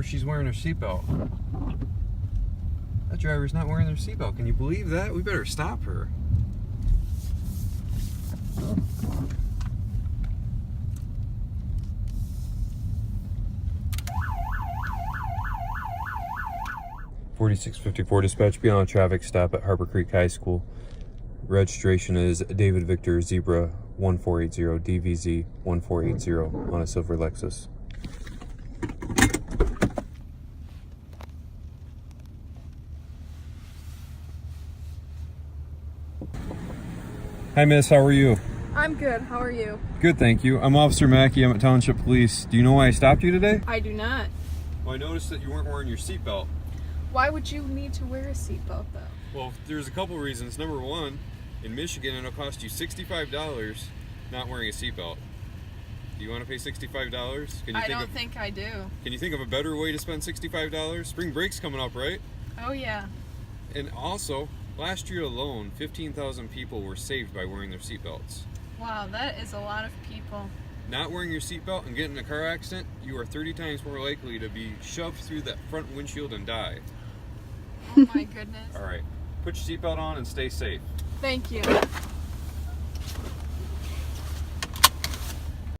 if she's wearing her seatbelt. That driver's not wearing their seatbelt. Can you believe that? We better stop her. (4654) dispatch, be on a traffic stop at Harbor Creek High School. Registration is David Victor Zebra 1480 DVZ 1480 on a silver Lexus. Hi miss, how are you? I'm good, how are you? Good, thank you. I'm Officer Mackey, I'm at Township Police. Do you know why I stopped you today? I do not. Well, I noticed that you weren't wearing your seatbelt. Why would you need to wear a seatbelt though? Well, there's a couple reasons. Number one, in Michigan it'll cost you $65 not wearing a seatbelt. Do you want to pay $65? I don't think I do. Can you think of a better way to spend $65? Spring break's coming up, right? Oh yeah. And also, last year alone, 15,000 people were saved by wearing their seatbelts. Wow, that is a lot of people. Not wearing your seatbelt and getting in a car accident, you are 30 times more likely to be shoved through that front windshield and die. Oh my goodness. All right, put your seatbelt on and stay safe. Thank you.